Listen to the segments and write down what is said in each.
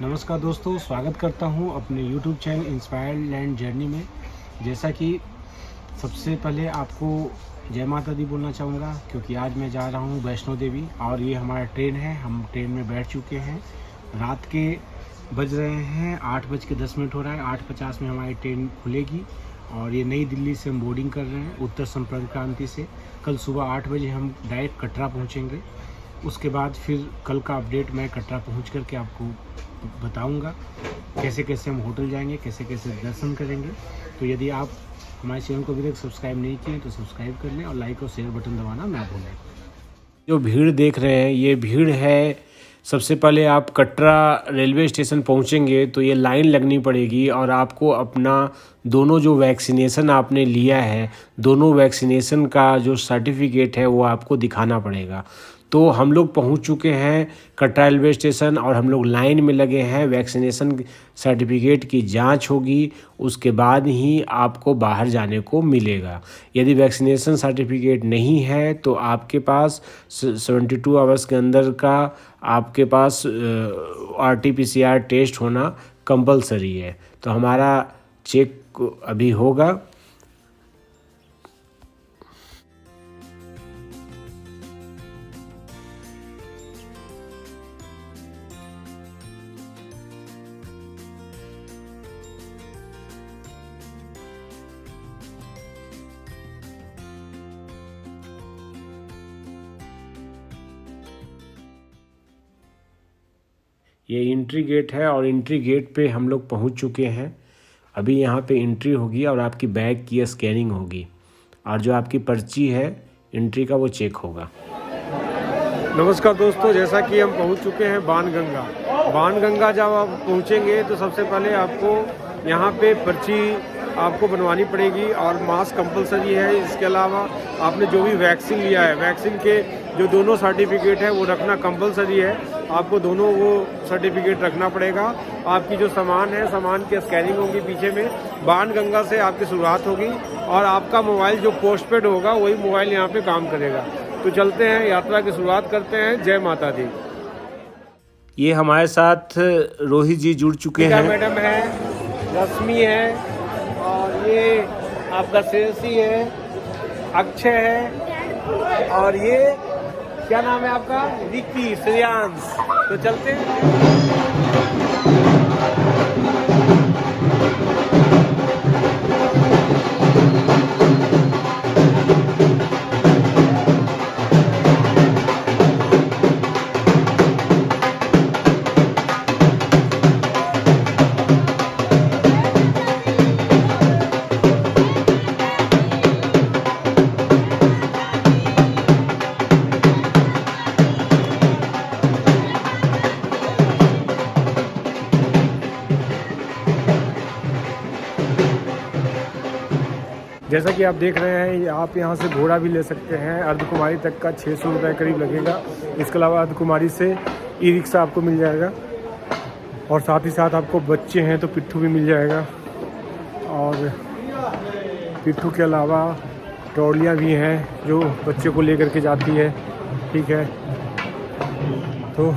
नमस्कार दोस्तों, स्वागत करता हूं अपने YouTube channel inspired land journey में। जैसा कि सबसे पहले आपको जय माता दी बोलना चाहूँगा, क्योंकि आज मैं जा रहा हूं वैष्णो देवी और ये हमारा ट्रेन है। हम ट्रेन में बैठ चुके हैं। रात के बज रहे हैं 8:10 हो रहा है। 8:50 में हमारी ट्रेन खुलेगी और ये नई दिल्ली से हम बोर्डिंग कर रहे हैं उत्तर संपर्क क्रांति से। कल सुबह 8 बजे हम डायरेक्ट कटरा पहुँचेंगे। उसके बाद फिर कल का अपडेट मैं कटरा पहुँच करके आपको बताऊंगा, कैसे कैसे हम होटल जाएंगे, कैसे कैसे दर्शन करेंगे। तो यदि आप हमारे चैनल को अभी तक सब्सक्राइब नहीं किए तो सब्सक्राइब कर लें और लाइक और शेयर बटन दबाना ना भूलें। जो भीड़ देख रहे हैं ये भीड़ है। सबसे पहले आप कटरा रेलवे स्टेशन पहुंचेंगे तो ये लाइन लगनी पड़ेगी और आपको अपना दोनों जो वैक्सीनेशन आपने लिया है, दोनों वैक्सीनेशन का जो सर्टिफिकेट है वो आपको दिखाना पड़ेगा। तो हम लोग पहुंच चुके हैं कटरा रेलवे स्टेशन और हम लोग लाइन में लगे हैं। वैक्सीनेशन सर्टिफिकेट की जांच होगी, उसके बाद ही आपको बाहर जाने को मिलेगा। यदि वैक्सीनेशन सर्टिफिकेट नहीं है तो आपके पास 72 आवर्स के अंदर का आपके पास RT-PCR टेस्ट होना कंपलसरी है। तो हमारा चेक अभी होगा। ये एंट्री गेट है और एंट्री गेट पे हम लोग पहुंच चुके हैं। अभी यहाँ पे एंट्री होगी और आपकी बैग की स्कैनिंग होगी और जो आपकी पर्ची है एंट्री का वो चेक होगा। नमस्कार दोस्तों, जैसा कि हम पहुंच चुके हैं बाणगंगा जब आप पहुंचेंगे तो सबसे पहले आपको यहाँ पे पर्ची आपको बनवानी पड़ेगी और मास्क कंपलसरी है। इसके अलावा आपने जो भी वैक्सीन लिया है, वैक्सीन के जो दोनों सर्टिफिकेट है वो रखना कंपलसरी है। आपको दोनों वो सर्टिफिकेट रखना पड़ेगा। आपकी जो सामान है, सामान की स्कैनिंग होगी पीछे में। बाणगंगा से आपकी शुरुआत होगी और आपका मोबाइल जो पोस्टपेड होगा वही मोबाइल यहाँ पे काम करेगा। तो चलते हैं, यात्रा की शुरुआत करते हैं। जय माता दी। ये हमारे साथ रोहित जी जुड़ चुके हैं। मैडम है, रश्मि है और ये आपका श्रेयसी है, अक्षय है और ये क्या नाम है आपका, विक्की, श्रेयांश। तो चलते हैं। जैसा कि आप देख रहे हैं, आप यहाँ से घोड़ा भी ले सकते हैं। अर्धकुमारी तक का 600 रुपये करीब लगेगा। इसके अलावा अर्धकुमारी से ई-रिक्शा आपको मिल जाएगा और साथ ही साथ आपको बच्चे हैं तो पिट्ठू भी मिल जाएगा। और पिट्ठू के अलावा ट्रॉलियाँ भी हैं जो बच्चे को लेकर के जाती है। ठीक है, तो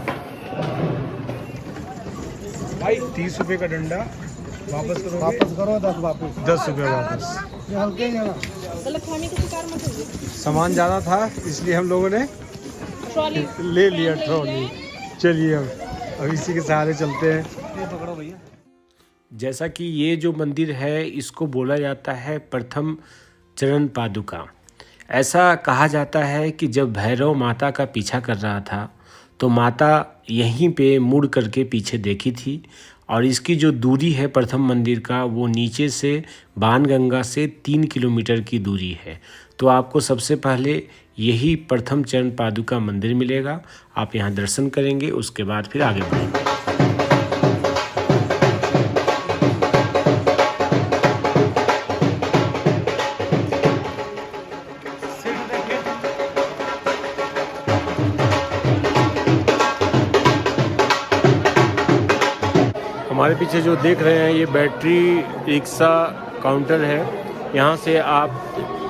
भाई 30 रुपये का डंडा वापस करो 10 रुपये वापस। सामान ज़्यादा था इसलिए हम लोगों ने ले लिया ट्रॉली। चलिए अब इसी के सहारे चलते हैं। पकड़ो भैया। जैसा कि ये जो मंदिर है इसको बोला जाता है प्रथम चरण पादुका। ऐसा कहा जाता है कि जब भैरव माता का पीछा कर रहा था तो माता यहीं पे मुड़ करके पीछे देखी थी और इसकी जो दूरी है प्रथम मंदिर का वो नीचे से बाणगंगा से 3 किलोमीटर की दूरी है। तो आपको सबसे पहले यही प्रथम चरण पादुका मंदिर मिलेगा। आप यहाँ दर्शन करेंगे, उसके बाद फिर आगे बढ़ेंगे। हमारे पीछे जो देख रहे हैं ये बैटरी रिक्शा काउंटर है। यहाँ से आप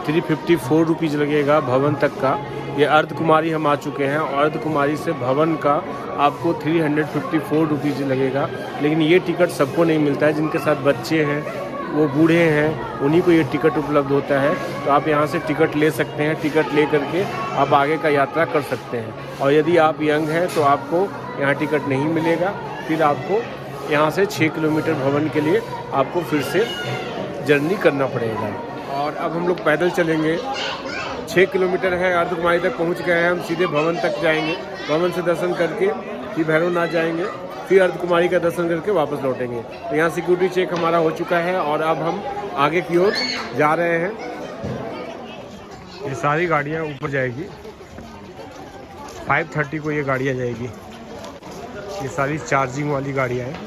354 रुपीज़ लगेगा भवन तक का ये अर्ध कुमारी हम आ चुके हैं और अर्ध कुमारी से भवन का आपको 354 रुपीज़ लगेगा। लेकिन ये टिकट सबको नहीं मिलता है, जिनके साथ बच्चे हैं, वो बूढ़े हैं, उन्हीं को ये टिकट उपलब्ध होता है। तो आप यहाँ से टिकट ले सकते हैं, टिकट ले करके आप आगे का यात्रा कर सकते हैं। और यदि आप यंग हैं तो आपको यहाँ टिकट नहीं मिलेगा, फिर आपको यहाँ से 6 किलोमीटर भवन के लिए आपको फिर से जर्नी करना पड़ेगा। और अब हम लोग पैदल चलेंगे, 6 किलोमीटर है, अर्धकुमारी तक पहुँच गए हैं, हम सीधे भवन तक जाएंगे। भवन से दर्शन करके फिर भैरवनाथ जाएंगे, फिर अर्धकुमारी का दर्शन करके वापस लौटेंगे। तो यहाँ सिक्योरिटी चेक हमारा हो चुका है और अब हम आगे की ओर जा रहे हैं। ये सारी गाड़ियाँ ऊपर जाएगी, 5:30 को ये गाड़ियाँ जाएगी। ये सारी चार्जिंग वाली गाड़ियाँ हैं।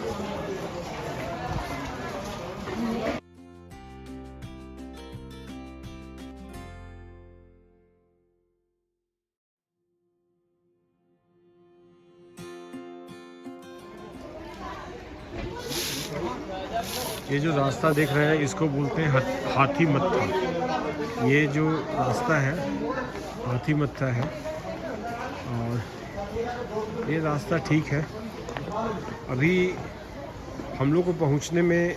ये जो रास्ता देख रहे हैं इसको बोलते हैं हाथी मत्था। ये जो रास्ता है हाथी मत्था है और ये रास्ता ठीक है। अभी हम लोग को पहुंचने में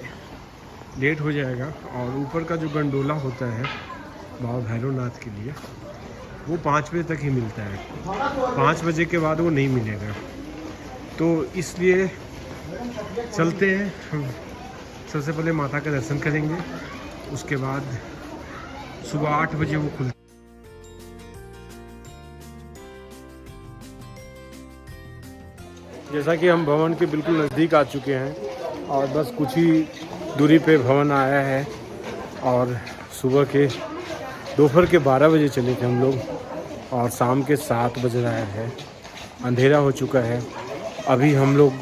लेट हो जाएगा और ऊपर का जो गंडोला होता है बाबा भैरवनाथ के लिए वो 5 बजे तक ही मिलता है। 5 बजे के बाद वो नहीं मिलेगा, तो इसलिए चलते हैं। हम सबसे पहले माता का दर्शन करेंगे, उसके बाद सुबह 8 बजे वो खुलती। जैसा कि हम भवन के बिल्कुल नज़दीक आ चुके हैं और बस कुछ ही दूरी पे भवन आया है। और सुबह के दोपहर के 12 बजे चले थे हम लोग और शाम के 7 बज रहा है, अंधेरा हो चुका है। अभी हम लोग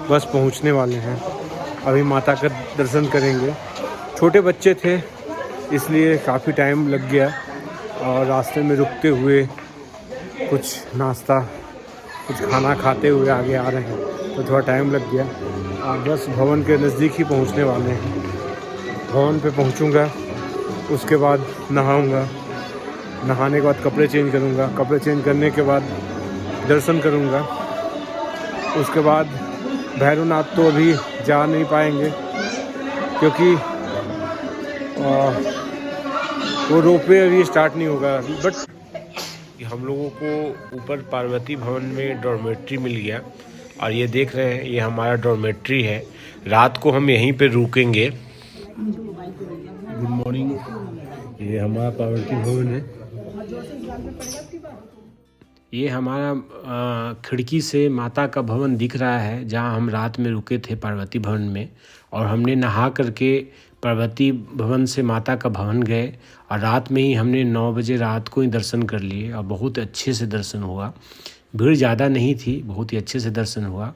बस पहुंचने वाले हैं, अभी माता का दर्शन करेंगे। छोटे बच्चे थे इसलिए काफ़ी टाइम लग गया और रास्ते में रुकते हुए कुछ नाश्ता कुछ खाना खाते हुए आगे आ रहे हैं, तो थोड़ा टाइम लग गया। और बस भवन के नज़दीक ही पहुंचने वाले हैं। भवन पे पहुंचूंगा, उसके बाद नहाऊंगा, नहाने के बाद कपड़े चेंज करूंगा, कपड़े चेंज करने के बाद दर्शन करूंगा। उसके बाद भैरवनाथ तो अभी जा नहीं पाएंगे क्योंकि वो रोपवे अभी स्टार्ट नहीं होगा। बट हम लोगों को ऊपर पार्वती भवन में डॉर्मेट्री मिल गया और ये देख रहे हैं, ये हमारा डॉर्मेट्री है। रात को हम यहीं पे रुकेंगे। गुड मॉर्निंग, ये हमारा पार्वती भवन है। ये हमारा खिड़की से माता का भवन दिख रहा है, जहाँ हम रात में रुके थे पार्वती भवन में। और हमने नहा करके पार्वती भवन से माता का भवन गए और रात में ही हमने 9 बजे रात को ही दर्शन कर लिए और बहुत अच्छे से दर्शन हुआ। भीड़ ज़्यादा नहीं थी, बहुत ही अच्छे से दर्शन हुआ।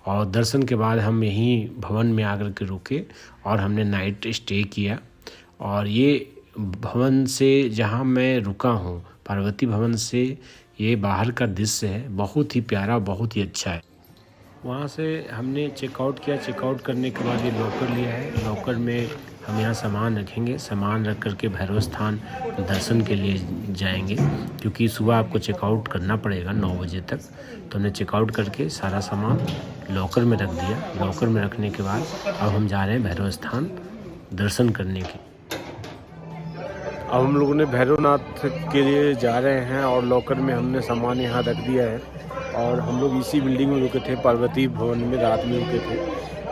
और दर्शन के बाद हम यहीं भवन में आकर के रुके और हमने नाइट स्टे किया। और ये भवन से जहाँ मैं रुका हूँ, पार्वती भवन से ये बाहर का दृश्य है, बहुत ही प्यारा, बहुत ही अच्छा है। वहाँ से हमने चेकआउट किया। चेकआउट करने के बाद ये लॉकर लिया है। लॉकर में हम यहाँ सामान रखेंगे। सामान रख करके भैरव स्थान दर्शन के लिए जाएंगे, क्योंकि सुबह आपको चेकआउट करना पड़ेगा 9 बजे तक। तो हमने चेकआउट करके सारा सामान लॉकर में रख दिया। लॉकर में रखने के बाद अब हम जा रहे हैं भैरव स्थान दर्शन करने के। अब हम लोगों ने भैरवनाथ के लिए जा रहे हैं और लॉकर में हमने सामान यहाँ रख दिया है। और हम लोग इसी बिल्डिंग में रुके थे, पार्वती भवन में रात में रुके थे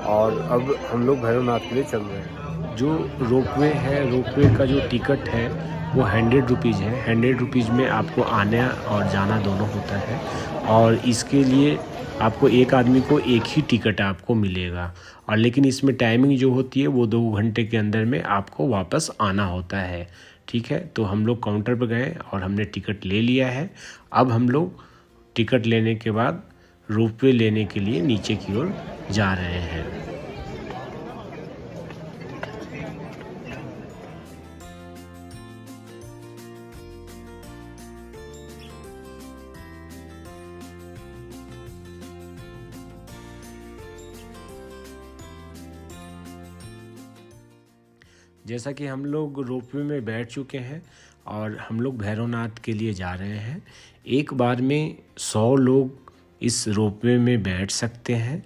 और अब हम लोग भैरवनाथ के लिए चल रहे हैं। जो रोपवे है, रोपवे का जो टिकट है वो 100 रुपीज़ है। 100 रुपीज़ में आपको आना और जाना दोनों होता है। और इसके लिए आपको एक आदमी को एक ही टिकट आपको मिलेगा। और लेकिन इसमें टाइमिंग जो होती है वो 2 घंटे के अंदर में आपको वापस आना होता है। ठीक है, तो हम लोग काउंटर पर गए और हमने टिकट ले लिया है। अब हम लोग टिकट लेने के बाद रोपवे लेने के लिए नीचे की ओर जा रहे हैं। जैसा कि हम लोग रोपवे में बैठ चुके हैं और हम लोग भैरवनाथ के लिए जा रहे हैं। एक बार में 100 लोग इस रोपवे में बैठ सकते हैं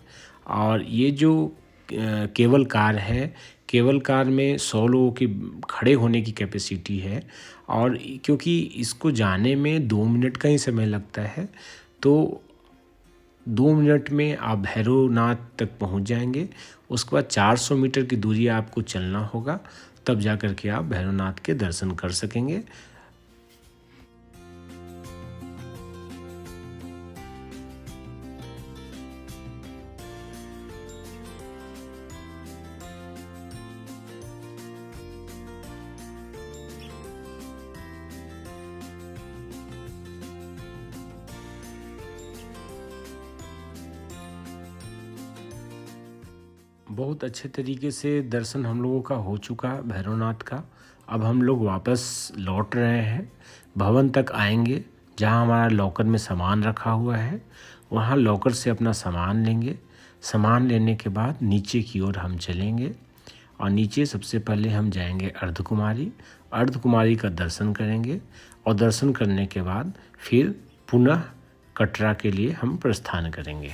और ये जो केबल कार है, केबल कार में 100 लोगों की खड़े होने की कैपेसिटी है। और क्योंकि इसको जाने में 2 मिनट का ही समय लगता है, तो 2 मिनट में आप भैरवनाथ तक पहुंच जाएंगे। उसके बाद 400 मीटर की दूरी आपको चलना होगा, तब जा कर के आप भैरवनाथ के दर्शन कर सकेंगे। बहुत अच्छे तरीके से दर्शन हम लोगों का हो चुका भैरवनाथ का। अब हम लोग वापस लौट रहे हैं, भवन तक आएंगे जहां हमारा लॉकर में सामान रखा हुआ है। वहां लॉकर से अपना सामान लेंगे। सामान लेने के बाद नीचे की ओर हम चलेंगे और नीचे सबसे पहले हम जाएंगे अर्धकुमारी। अर्धकुमारी का दर्शन करेंगे और दर्शन करने के बाद फिर पुनः कटरा के लिए हम प्रस्थान करेंगे।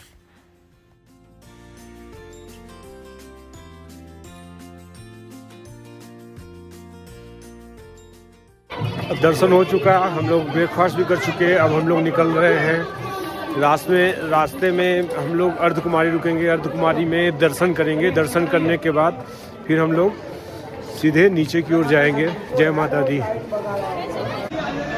दर्शन हो चुका, हम लोग ब्रेकफास्ट भी कर चुके हैं। अब हम लोग निकल रहे हैं। रास्ते में हम लोग अर्धकुमारी रुकेंगे, अर्धकुमारी में दर्शन करेंगे। दर्शन करने के बाद फिर हम लोग सीधे नीचे की ओर जाएंगे। जय माता दी।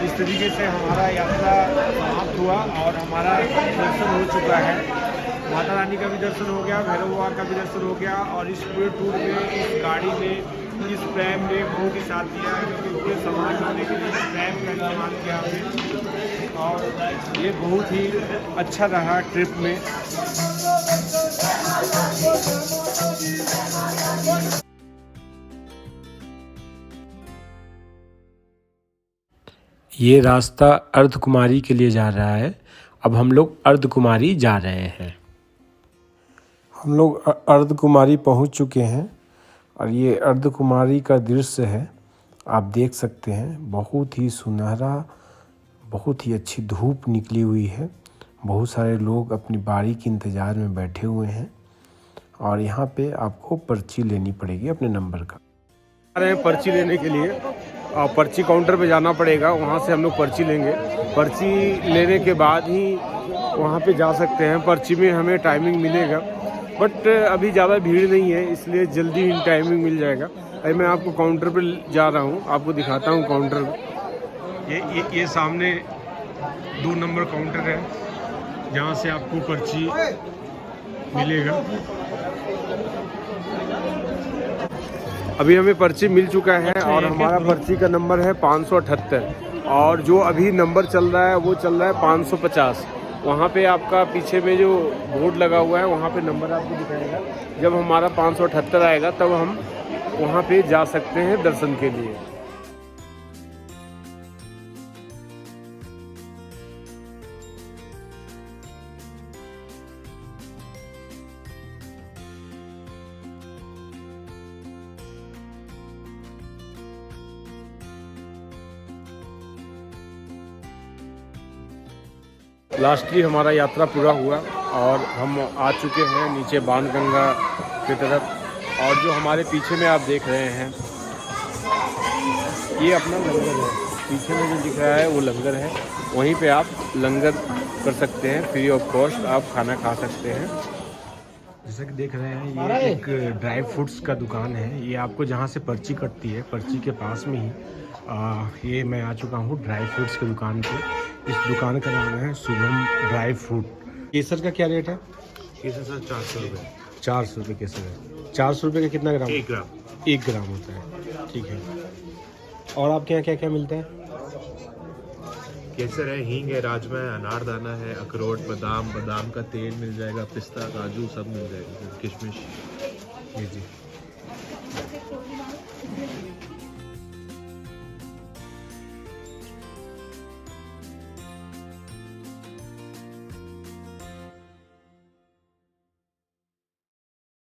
इस तरीके से हमारा यात्रा समाप्त हुआ और हमारा दर्शन हो चुका है। माता रानी का भी दर्शन हो गया, भैरव बाबा का भी दर्शन हो गया। और इस पूरे टूर में, इस गाड़ी में, इस प्रैम ने बहुत ही साथ दिया, क्योंकि पूरे समाज लाने के लिए इस प्रैम का इस्तेमाल किया हमने और ये बहुत ही अच्छा रहा ट्रिप में। ये रास्ता अर्धकुमारी के लिए जा रहा है। अब हम लोग अर्धकुमारी जा रहे हैं। हम लोग अर्धकुमारी पहुंच चुके हैं और ये अर्धकुमारी का दृश्य है, आप देख सकते हैं। बहुत ही सुनहरा, बहुत ही अच्छी धूप निकली हुई है। बहुत सारे लोग अपनी बारी के इंतज़ार में बैठे हुए हैं और यहाँ पे आपको पर्ची लेनी पड़ेगी अपने नंबर का। आ रहे हैं पर्ची लेने के लिए और पर्ची काउंटर पे जाना पड़ेगा। वहाँ से हम लोग पर्ची लेंगे। पर्ची लेने के बाद ही वहाँ पे जा सकते हैं। पर्ची में हमें टाइमिंग मिलेगा, बट अभी ज़्यादा भीड़ नहीं है, इसलिए जल्दी ही टाइमिंग मिल जाएगा। अभी मैं आपको काउंटर पे जा रहा हूँ, आपको दिखाता हूँ काउंटर। ये सामने 2 नंबर काउंटर है, जहाँ से आपको पर्ची मिलेगा। अभी हमें पर्ची मिल चुका है और हमारा पर्ची का नंबर है 578 और जो अभी नंबर चल रहा है वो चल रहा है 550। वहाँ पे आपका पीछे में जो बोर्ड लगा हुआ है वहाँ पे नंबर आपको दिखाएगा। जब हमारा 578 आएगा तब हम वहाँ पे जा सकते हैं दर्शन के लिए। लास्टली हमारा यात्रा पूरा हुआ और हम आ चुके हैं नीचे बाणगंगा की तरफ। और जो हमारे पीछे में आप देख रहे हैं ये अपना लंगर है। पीछे में जो दिख रहा है वो लंगर है, वहीं पे आप लंगर कर सकते हैं, फ्री ऑफ कॉस्ट आप खाना खा सकते हैं। जैसा कि देख रहे हैं ये एक ड्राई फ्रूट्स का दुकान है। ये आपको जहाँ से पर्ची कटती है, पर्ची के पास में ही ये मैं आ चुका हूँ ड्राई फ्रूट्स की दुकान पे। इस दुकान का नाम है शुभम ड्राई फ्रूट। केसर का क्या रेट है? केसर सर 400 रुपये। 400 रुपये केसर है। 400 रुपये का कितना ग्राम? 1 ग्राम। 1 ग्राम होता है, ठीक है। और आपके यहाँ क्या क्या मिलता है? केसर है, हींग है, राजमा है, अनारदाना है, अखरोट, बादाम का तेल मिल जाएगा, पिस्ता, काजू सब मिल जाएगा, किशमिश। जी जी।